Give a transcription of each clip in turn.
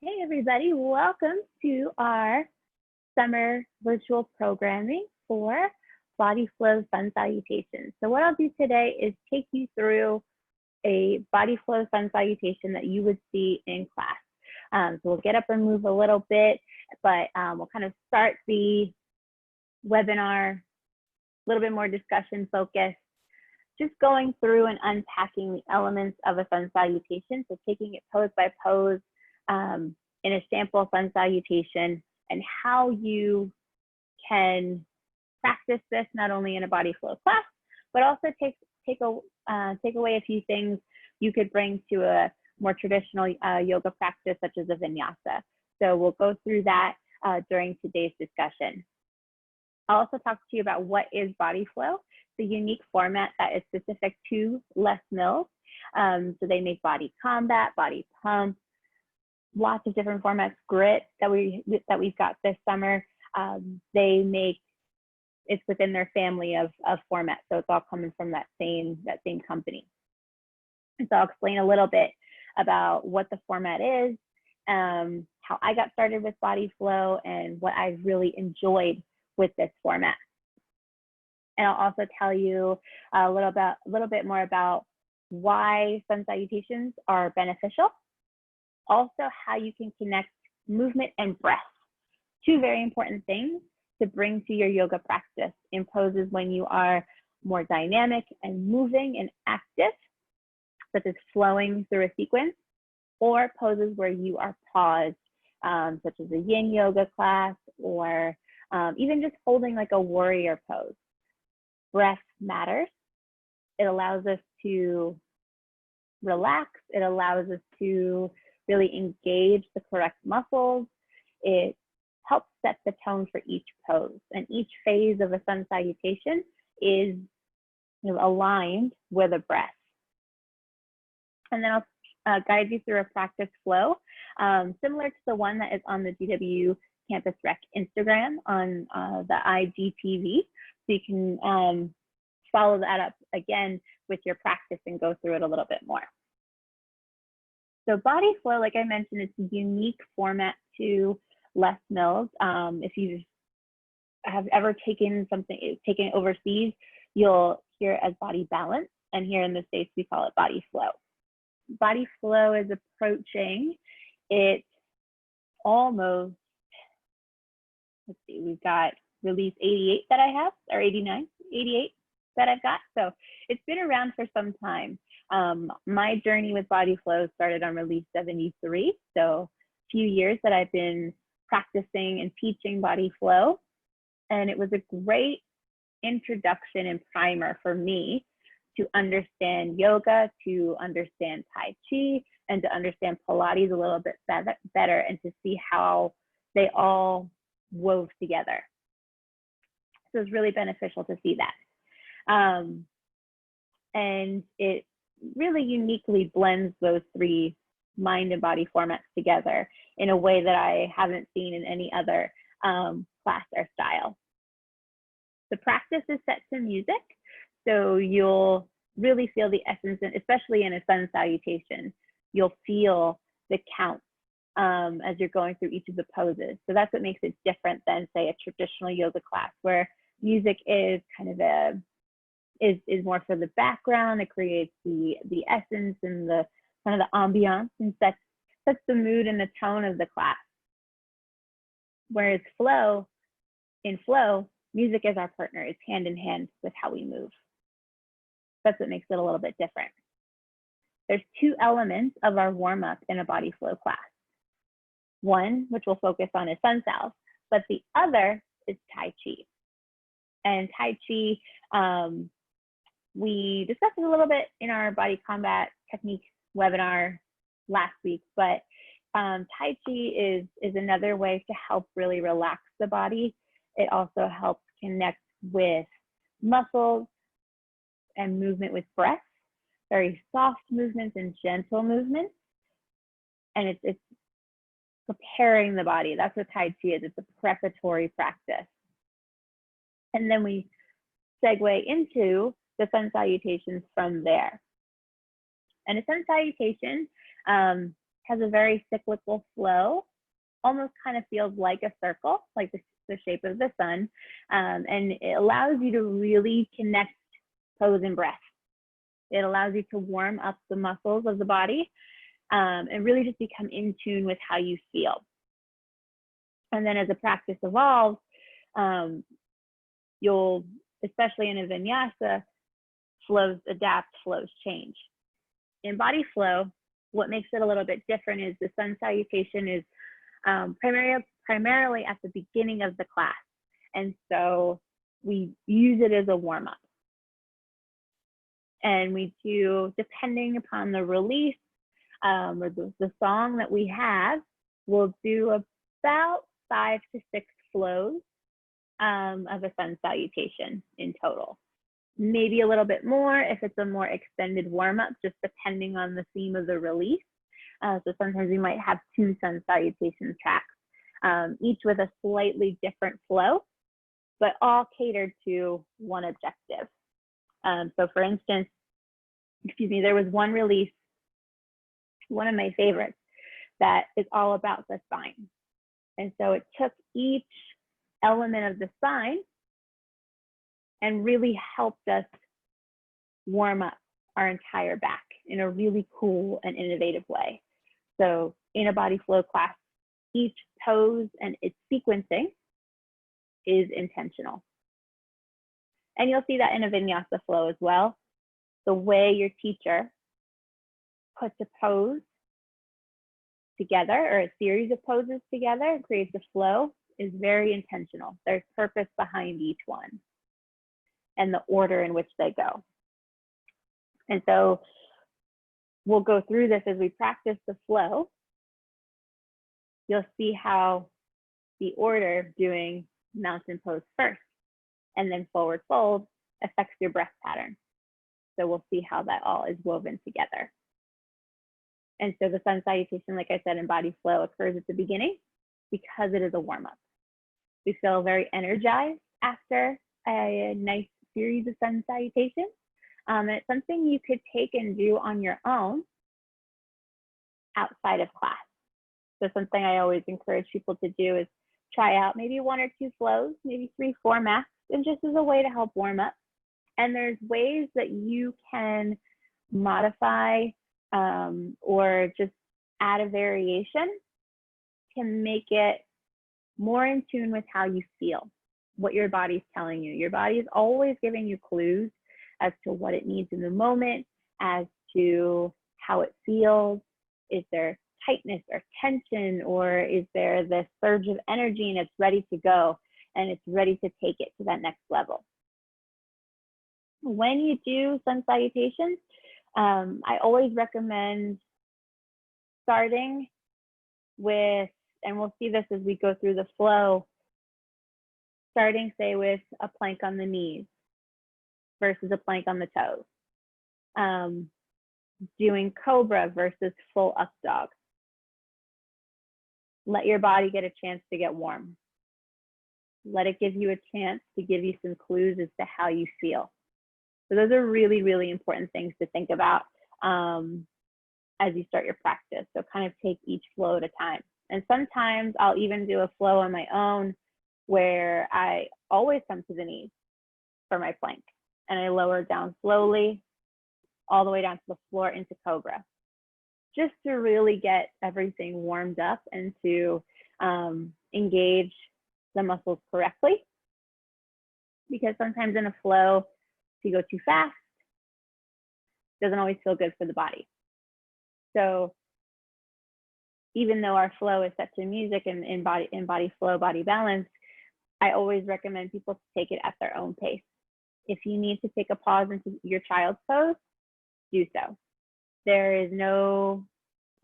Hey everybody, welcome to our summer virtual programming for BodyFlow Sun Salutations. So what I'll do today is take you through a BodyFlow Sun Salutation that you would see in class. So we'll get up and move a little bit, but we'll kind of start the webinar, a little bit more discussion focused, just going through and unpacking the elements of a sun salutation. So taking it pose by pose, in a sample sun salutation, and how you can practice this not only in a BodyFlow class, but also take away a few things you could bring to a more traditional yoga practice, such as a vinyasa. So we'll go through that during today's discussion. I'll also talk to you about what is BodyFlow, the unique format that is specific to Les Mills. So they make body combat, body pump, lots of different formats. Grit that we've got this summer, they make, it's within their family of formats, so it's all coming from that same company. And so I'll explain a little bit about what the format is, how I got started with BodyFlow, and what I really enjoyed with this format. And I'll also tell you a little bit more about why sun salutations are beneficial. Also, how you can connect movement and breath, two very important things to bring to your yoga practice in poses when you are more dynamic and moving and active, such as flowing through a sequence, or poses where you are paused, such as a yin yoga class, or even just holding like a warrior pose. Breath matters. It allows us to relax. It allows us to really engage the correct muscles. It helps set the tone for each pose, and each phase of a sun salutation is aligned with a breath. And then I'll guide you through a practice flow, similar to the one that is on the GW Campus Rec Instagram on the IGTV. So you can follow that up again with your practice and go through it a little bit more. So BodyFlow, like I mentioned, it's a unique format to Les Mills. If you have ever taken it overseas, you'll hear it as body balance, and here in the States, we call it BodyFlow. BodyFlow is approaching it almost, let's see, we've got release 88 that I have, or 89, 88 that I've got. So it's been around for some time. My journey with BodyFlow started on release 73. So a few years that I've been practicing and teaching BodyFlow. And it was a great introduction and primer for me to understand yoga, to understand Tai Chi, and to understand Pilates a little bit better, and to see how they all wove together. So it's really beneficial to see that. And it really uniquely blends those three mind and body formats together in a way that I haven't seen in any other class or style. The practice is set to music, so you'll really feel the essence, especially in a sun salutation, you'll feel the count as you're going through each of the poses. So that's what makes it different than, say, a traditional yoga class, where music is kind of is more for the background. It creates the essence and the kind of the ambiance, and sets the mood and the tone of the class. Whereas in flow, music is our partner. It's hand in hand with how we move. That's what makes it a little bit different. There's two elements of our warm-up in a BodyFlow class. One, which we'll focus on, is sun sal, but the other is Tai Chi. And Tai Chi, we discussed it a little bit in our body combat technique webinar last week, but Tai Chi is another way to help really relax the body. It also helps connect with muscles and movement with breath, very soft movements and gentle movements. And it's preparing the body. That's what Tai Chi is. It's a preparatory practice. And then we segue into the sun salutations from there. And a sun salutation has a very cyclical flow, almost kind of feels like a circle, like the shape of the sun. And it allows you to really connect pose and breath. It allows you to warm up the muscles of the body and really just become in tune with how you feel. And then as the practice evolves, you'll, especially in a vinyasa, flows adapt, flows change. In BodyFlow, what makes it a little bit different is the sun salutation is primarily at the beginning of the class. And so we use it as a warm-up. And we do, depending upon the release or the song that we have, we'll do about 5 to 6 flows of a sun salutation in total. Maybe a little bit more if it's a more extended warm-up, just depending on the theme of the release. So sometimes we might have 2 sun salutation tracks, each with a slightly different flow, but all catered to one objective. So for instance, there was one release, one of my favorites, that is all about the spine. And so it took each element of the spine and really helped us warm up our entire back in a really cool and innovative way. So in a BodyFlow class, each pose and its sequencing is intentional. And you'll see that in a vinyasa flow as well. The way your teacher puts a pose together, or a series of poses together, and creates a flow, is very intentional. There's purpose behind each one and the order in which they go. And so we'll go through this as we practice the flow. You'll see how the order, doing mountain pose first and then forward fold, affects your breath pattern. So we'll see how that all is woven together. And so the sun salutation, like I said, in BodyFlow occurs at the beginning because it is a warm-up. We feel very energized after a nice series of sun salutations. And it's something you could take and do on your own outside of class. So something I always encourage people to do is try out maybe 1 or 2 flows, maybe 3, 4 max, and just as a way to help warm up. And there's ways that you can modify or just add a variation to make it more in tune with how you feel, what your body's telling you. Your body is always giving you clues as to what it needs in the moment, as to how it feels. Is there tightness or tension, or is there this surge of energy and it's ready to go and it's ready to take it to that next level? When you do sun salutations, I always recommend starting with, and we'll see this as we go through the flow, starting, say, with a plank on the knees versus a plank on the toes. Doing cobra versus full up dog. Let your body get a chance to get warm. Let it give you a chance to give you some clues as to how you feel. So those are really, really important things to think about as you start your practice. So kind of take each flow at a time. And sometimes I'll even do a flow on my own where I always come to the knees for my plank. And I lower down slowly all the way down to the floor into cobra, just to really get everything warmed up and to engage the muscles correctly. Because sometimes in a flow, if you go too fast, it doesn't always feel good for the body. So even though our flow is set to music and in BodyFlow, body balance, I always recommend people to take it at their own pace. If you need to take a pause into your child's pose, do so. There is no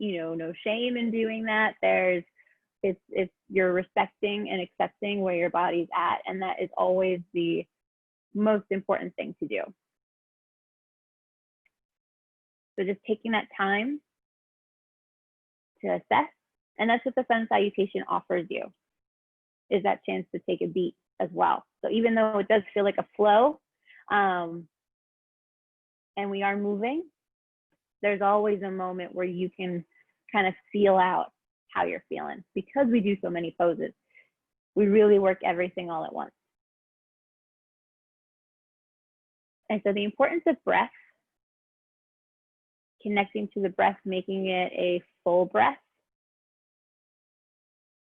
shame in doing that. It's you're respecting and accepting where your body's at, and that is always the most important thing to do. So just taking that time to assess, and that's what the sun salutation offers you, is that chance to take a beat as well. So even though it does feel like a flow, and we are moving, there's always a moment where you can kind of feel out how you're feeling. Because we do so many poses, we really work everything all at once. And so the importance of breath, connecting to the breath, making it a full breath,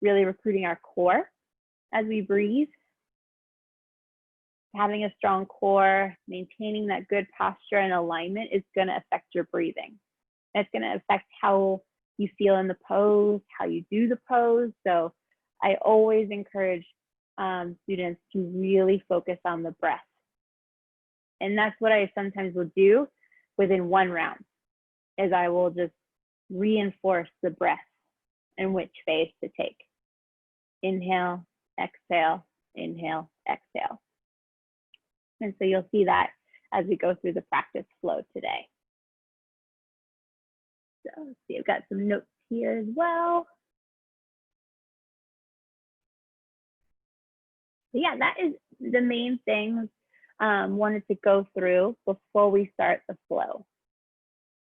really recruiting our core as we breathe, having a strong core, maintaining that good posture and alignment is going to affect your breathing. It's going to affect how you feel in the pose, how you do the pose. So I always encourage students to really focus on the breath. And that's what I sometimes will do within one round, is I will just reinforce the breath and which phase to take. Inhale, exhale, inhale, exhale. And so you'll see that as we go through the practice flow today. So let's see, I've got some notes here as well. So yeah, that is the main things wanted to go through before we start the flow.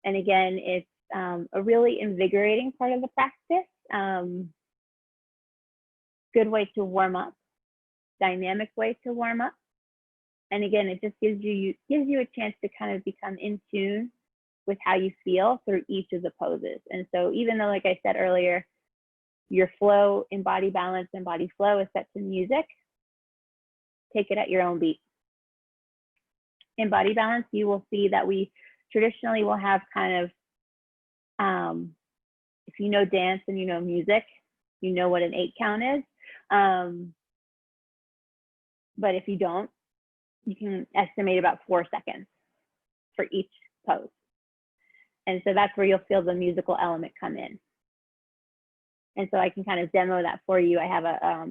And again, it's a really invigorating part of the practice. Good way to warm up, dynamic way to warm up. And again, it just gives you a chance to kind of become in tune with how you feel through each of the poses. And so even though, like I said earlier, your flow in body balance and body flow is set to music, take it at your own beat. In body balance, you will see that we traditionally will have kind of, if you know dance and you know music, you know what an 8 count is. But if you don't, you can estimate about 4 seconds for each pose. And so that's where you'll feel the musical element come in. And so I can kind of demo that for you. I have a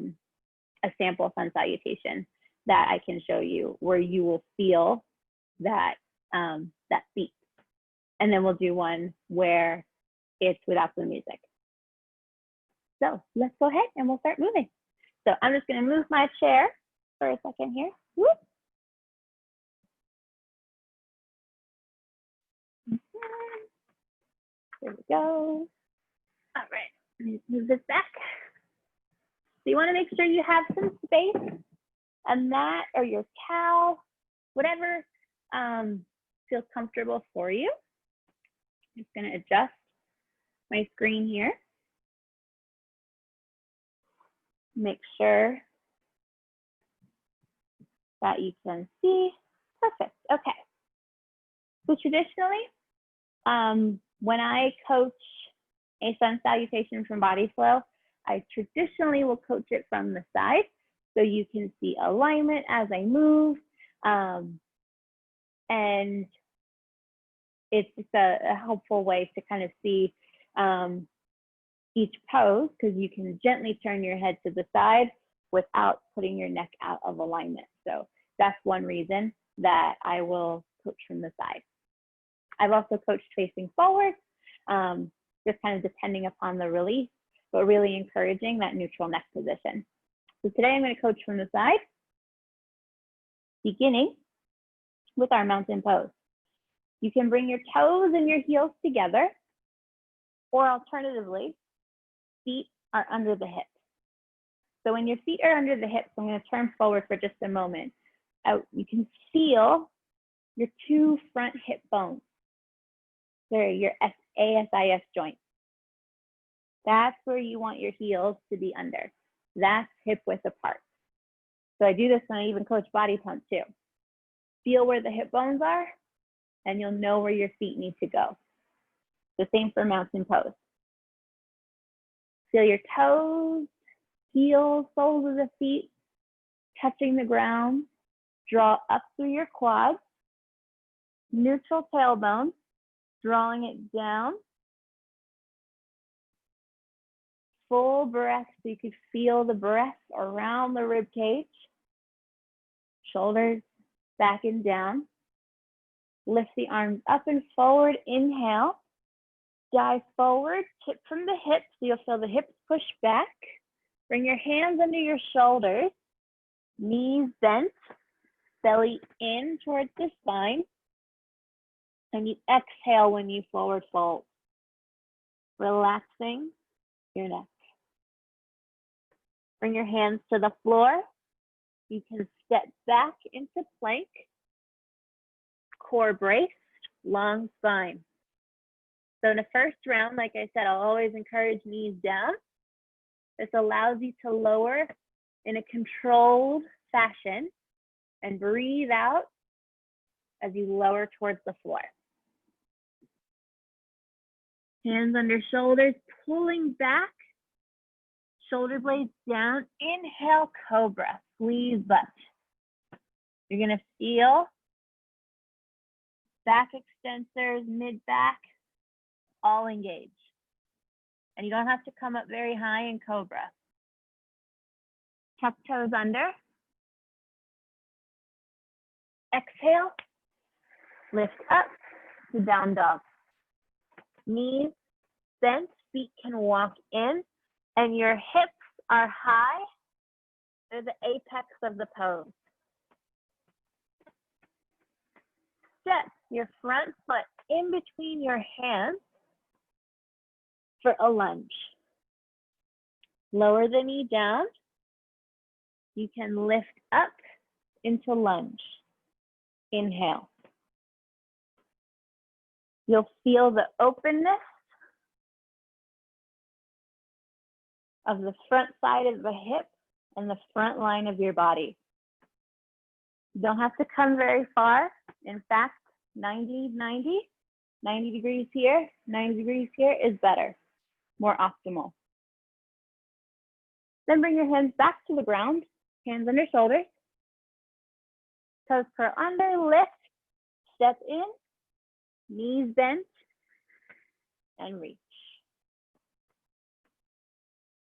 sample sun salutation that I can show you where you will feel that, that beat. And then we'll do one where it's without the music. So let's go ahead and we'll start moving. So I'm just going to move my chair for a second here. Whoop. There we go. All right, let me move this back. So you want to make sure you have some space, a mat or your towel, whatever feels comfortable for you. I'm just going to adjust my screen here. Make sure that you can see. Perfect. Okay. So traditionally, when I coach a sun salutation from BodyFlow, I traditionally will coach it from the side so you can see alignment as I move. And it's just a helpful way to kind of see each pose, because you can gently turn your head to the side without putting your neck out of alignment. So that's one reason that I will coach from the side. I've also coached facing forward, just kind of depending upon the release, but really encouraging that neutral neck position. So today I'm going to coach from the side, beginning with our mountain pose. You can bring your toes and your heels together, or alternatively, feet are under the hips. So when your feet are under the hips, I'm going to turn forward for just a moment. You can feel your 2 front hip bones. They're your ASIS joint. That's where you want your heels to be under. That's hip width apart. So I do this when I even coach body pump too. Feel where the hip bones are, and you'll know where your feet need to go. The same for mountain pose. Feel your toes, heels, soles of the feet touching the ground. Draw up through your quads. Neutral tailbone, drawing it down. Full breath so you can feel the breath around the rib cage. Shoulders back and down. Lift the arms up and forward. Inhale. Dive forward. Tip from the hips so you'll feel the hips push back. Bring your hands under your shoulders. Knees bent. Belly in towards the spine. And you exhale when you forward fold. relaxing your neck. Bring your hands to the floor. You can step back into plank, core braced, long spine. So in the first round, like I said, I'll always encourage knees down. This allows you to lower in a controlled fashion and breathe out as you lower towards the floor. Hands under shoulders, pulling back, shoulder blades down. Inhale, cobra, squeeze butt. You're gonna feel back extensors, mid-back, all engaged. And you don't have to come up very high in cobra. Tuck toes under. Exhale, lift up to down dog. Knees bent, feet can walk in, and your hips are high. They're the apex of the pose. Step your front foot in between your hands for a lunge. Lower the knee down. You can lift up into lunge. Inhale. You'll feel the openness of the front side of the hip and the front line of your body. You don't have to come very far. In fact, 90 degrees here, 90 degrees here is better, more optimal. Then bring your hands back to the ground, hands under shoulders, toes curl under, lift, step in, knees bent, and reach.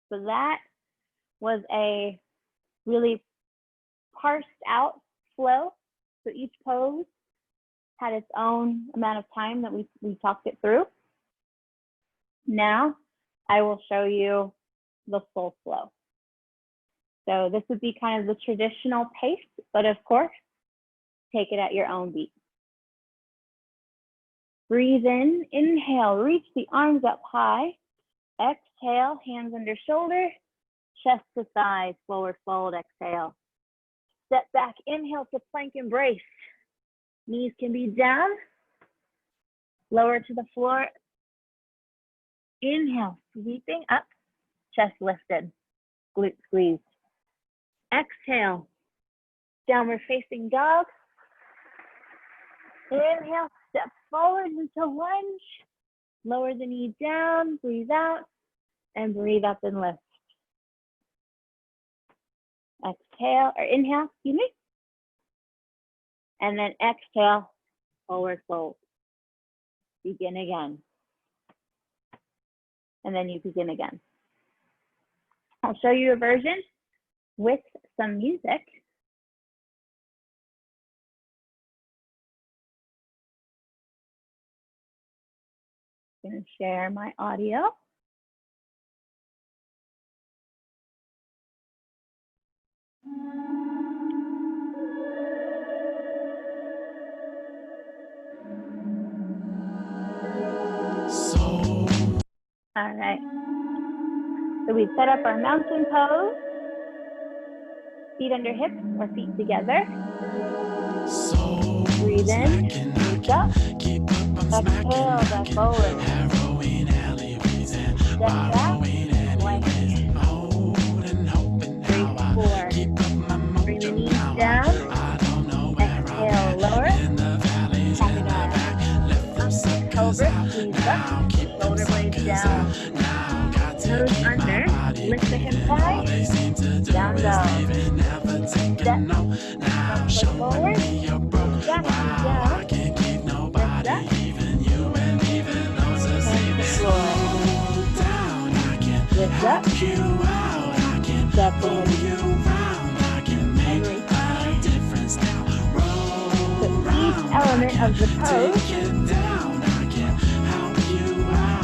So that was a really parsed out flow. So each pose had its own amount of time that we talked it through. Now I will show you the full flow. So this would be kind of the traditional pace, but of course, take it at your own beat. Breathe in, inhale, reach the arms up high. Exhale, hands under shoulder, chest to thighs, forward fold, exhale. Step back, inhale to plank embrace. Knees can be down, lower to the floor. Inhale, sweeping up, chest lifted, glute squeezed. Exhale, downward facing dog. Inhale, step forward into lunge. Lower the knee down, breathe out, and breathe up and lift. Exhale, or inhale, excuse me. And then exhale, forward fold. Begin again. And then you begin again. I'll show you a version with some music. I'm going to share my audio. All right. So we set up our mountain pose. Feet under hips or feet together. Breathe in, reach up. Exhale, back forward. Step back, lengthen. Breathe forward. Bring the knees down. Exhale, lower. Tap it out. Cobra, squeeze up. Shoulder blades down. Toes under. Lift the hips high. Down dog. Step. Front foot forward. Back knee down. Lift up. Hands to floor. Lift up. Step in. And reach. So each element of the pose,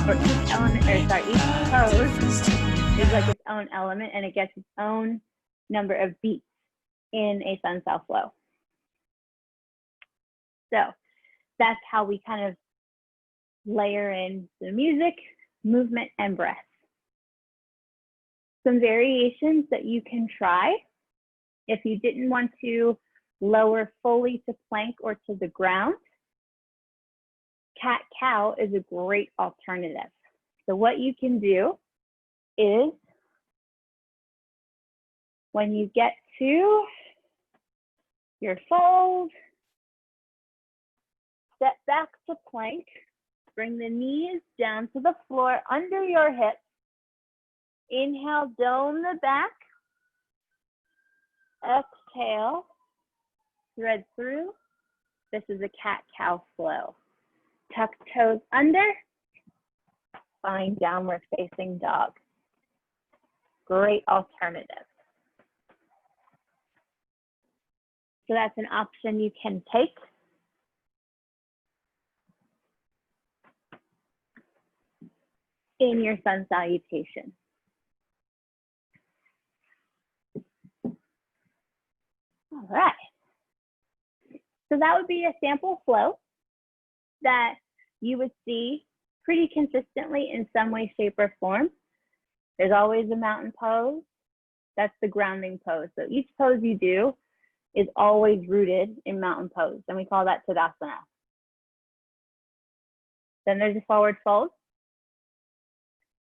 or each element, or sorry, each pose is like its own element, and it gets its own number of beats in a sun cell flow. So that's how we kind of layer in the music movement and breath. Some variations that you can try if you didn't want to lower fully to plank or to the ground. Cat-cow is a great alternative. So what you can do is when you get to your fold, step back to plank, bring the knees down to the floor under your hips. Inhale, dome the back. Exhale, thread through. This is a cat-cow flow. Tuck toes under, find downward facing dog. Great alternative. So that's an option you can take. In your sun salutation. All right. So that would be a sample flow that you would see pretty consistently in some way, shape, or form. There's always a mountain pose. That's the grounding pose. So each pose you do is always rooted in mountain pose, and we call that Tadasana. Then there's a forward fold.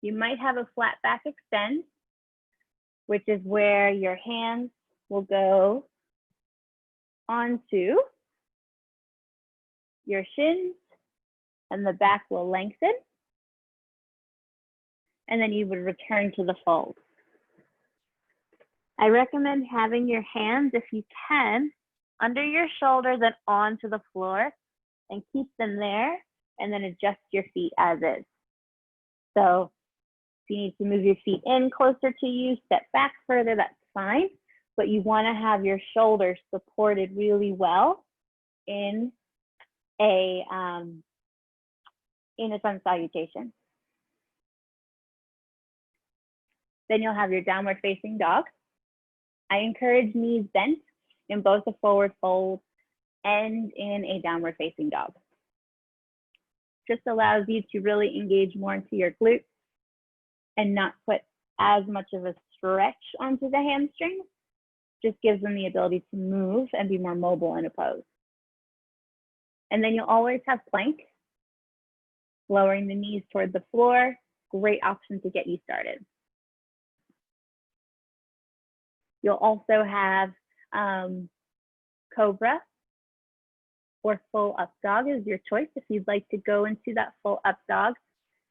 You might have a flat back extend, which is where your hands will go onto your shins and the back will lengthen. And then you would return to the fold. I recommend having your hands, if you can, under your shoulders and onto the floor, and keep them there, and then adjust your feet as is. So if you need to move your feet in closer to you, step back further, that's fine. But you want to have your shoulders supported really well in a sun salutation. Then you'll have your downward facing dog. I encourage knees bent in both a forward fold and in a downward facing dog. Just allows you to really engage more into your glutes and not put as much of a stretch onto the hamstrings. Just gives them the ability to move and be more mobile in a pose. And then you'll always have plank, lowering the knees toward the floor. Great option to get you started. You'll also have cobra or full up dog is your choice. If you'd like to go into that full up dog,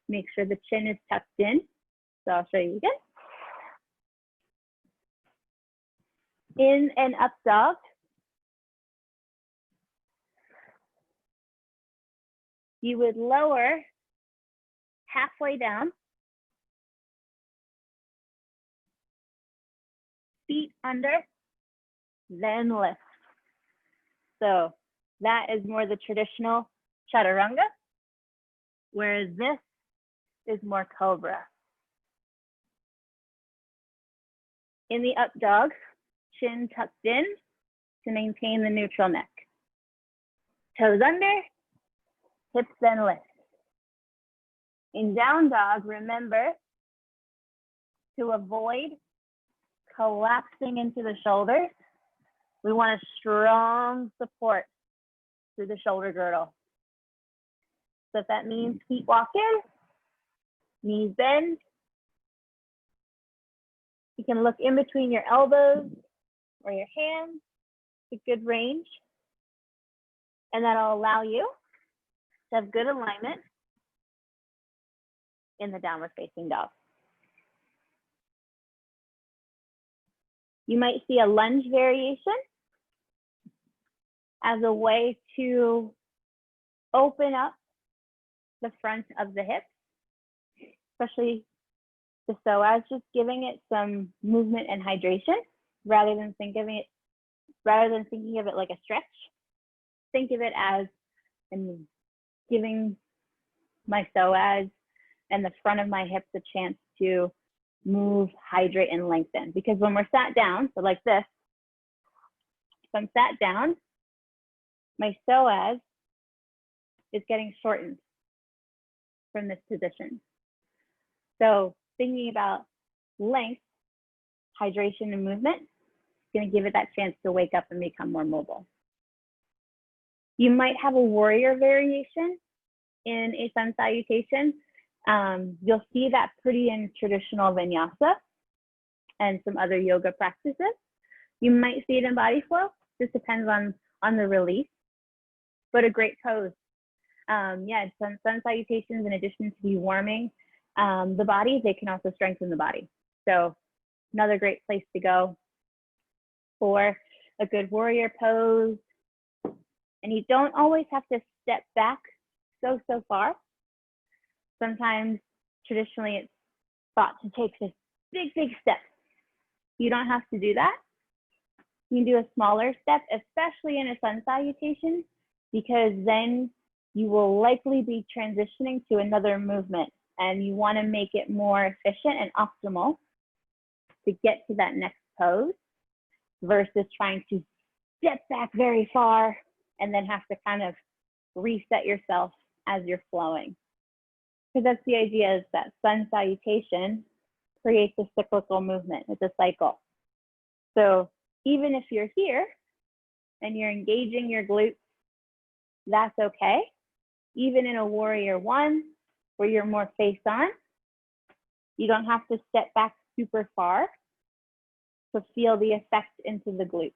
make sure the chin is tucked in. So I'll show you again. In an up dog, you would lower halfway down, feet under, then lift. So that is more the traditional chaturanga, whereas this is more cobra. In the up dog, chin tucked in to maintain the neutral neck. Toes under, hips then lift. In down dog, remember to avoid collapsing into the shoulders. We want a strong support through the shoulder girdle. So if that means feet walk in, knees bend, you can look in between your elbows or your hands, a good range, and that'll allow you to have good alignment in the downward facing dog. You might see a lunge variation as a way to open up the front of the hips, especially the psoas, just giving it some movement and hydration rather than thinking of it like a stretch. Think of it as giving my psoas and the front of my hips a chance to move, hydrate, and lengthen. Because when we're sat down, so like this, if I'm sat down, my psoas is getting shortened from this position. So thinking about length, hydration, and movement is going to give it that chance to wake up and become more mobile. You might have a warrior variation in a sun salutation. You'll see that pretty in traditional vinyasa and some other yoga practices. You might see it in BodyFlow. This depends on the release, but a great pose. Yeah, sun salutations, in addition to dewarming the body, they can also strengthen the body. So another great place to go for a good warrior pose. And you don't always have to step back so far. Sometimes traditionally it's thought to take this big step. You don't have to do that. You can do a smaller step, especially in a sun salutation, because then you will likely be transitioning to another movement, and you want to make it more efficient and optimal to get to that next pose versus trying to step back very far and then have to kind of reset yourself as you're flowing. Because that's the idea, is that sun salutation creates a cyclical movement. It's a cycle. So even if you're here and you're engaging your glutes, that's okay. Even in a warrior one, where you're more face on, you don't have to step back super far to feel the effect into the glutes.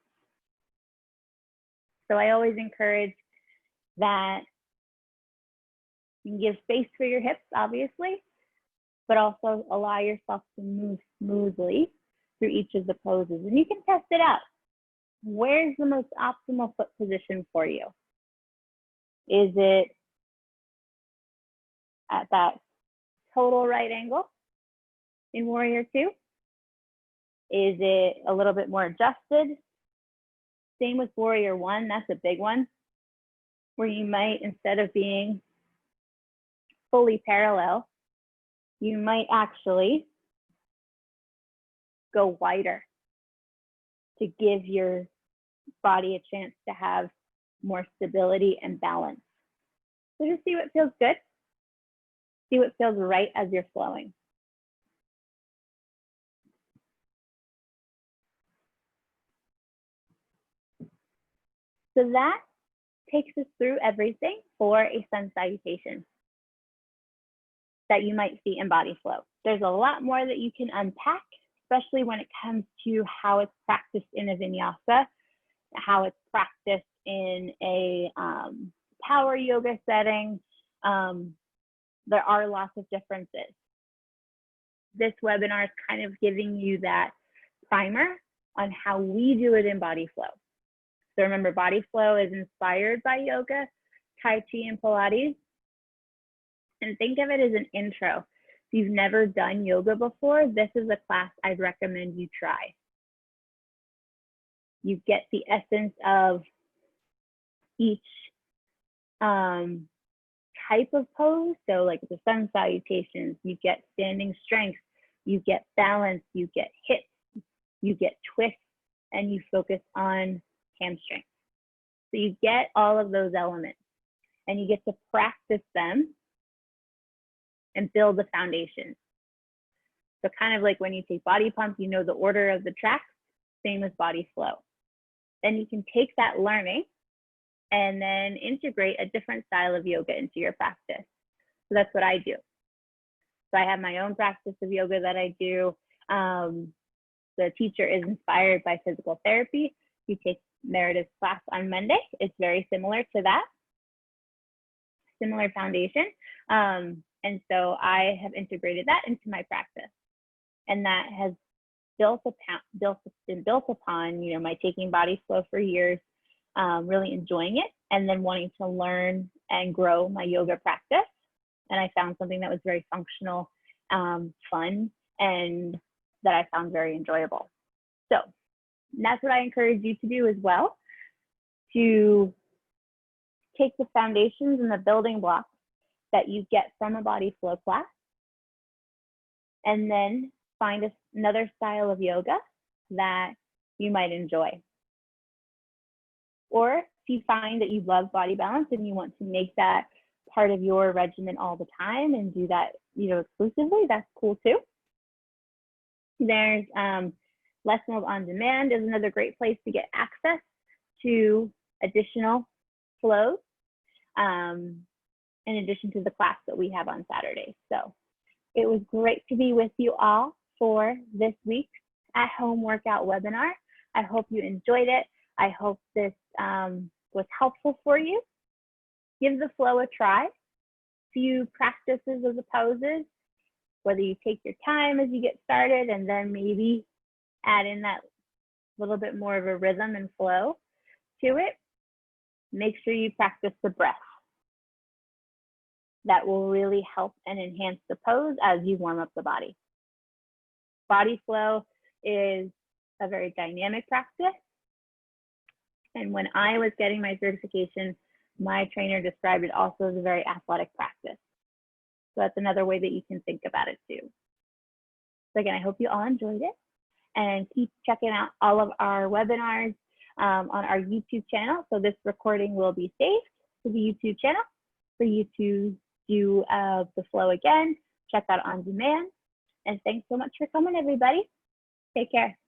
So I always encourage that you can give space for your hips, obviously, but also allow yourself to move smoothly through each of the poses. And you can test it out. Where's the most optimal foot position for you? Is it at that total right angle in warrior two? Is it a little bit more adjusted? Same with warrior one, that's a big one, where you might, instead of being fully parallel, you might actually go wider to give your body a chance to have more stability and balance. So just see what feels good. See what feels right as you're flowing. So that takes us through everything for a sun salutation that you might see in BodyFlow. There's a lot more that you can unpack, especially when it comes to how it's practiced in a vinyasa, how it's practiced in a power yoga setting. There are lots of differences. This webinar is kind of giving you that primer on how we do it in BodyFlow. So remember, BodyFlow is inspired by yoga, Tai Chi, and Pilates. And think of it as an intro. If you've never done yoga before, this is a class I'd recommend you try. You get the essence of each type of pose. So like the sun salutations, you get standing strength, you get balance, you get hips, you get twists, and you focus on hamstrings. So you get all of those elements, and you get to practice them and build the foundation. So kind of like when you take body pump, you know the order of the tracks, same as BodyFlow. Then you can take that learning and then integrate a different style of yoga into your practice. So that's what I do. So I have my own practice of yoga that I do. The teacher is inspired by physical therapy. You take Meredith's class on Monday. It's very similar to that, similar foundation. And so I have integrated that into my practice. And that has been built upon, you know, my taking BodyFlow for years, really enjoying it, and then wanting to learn and grow my yoga practice. And I found something that was very functional, fun, and that I found very enjoyable. So that's what I encourage you to do as well, to take the foundations and the building blocks that you get from a BodyFlow class, and then find another style of yoga that you might enjoy. Or if you find that you love body balance and you want to make that part of your regimen all the time and do that, exclusively, that's cool too. There's Less Meals on Demand is another great place to get access to additional flows, in addition to the class that we have on Saturday. So it was great to be with you all for this week's at-home workout webinar. I hope you enjoyed it. I hope this was helpful for you. Give the flow a try. Few practices of the poses, whether you take your time as you get started and then maybe add in that little bit more of a rhythm and flow to it. Make sure you practice the breath. That will really help and enhance the pose as you warm up the body. BodyFlow is a very dynamic practice. And when I was getting my certification, my trainer described it also as a very athletic practice. So that's another way that you can think about it too. So again, I hope you all enjoyed it, and keep checking out all of our webinars on our YouTube channel. So this recording will be saved to the YouTube channel for you to do the flow again, check out on demand. And thanks so much for coming, everybody. Take care.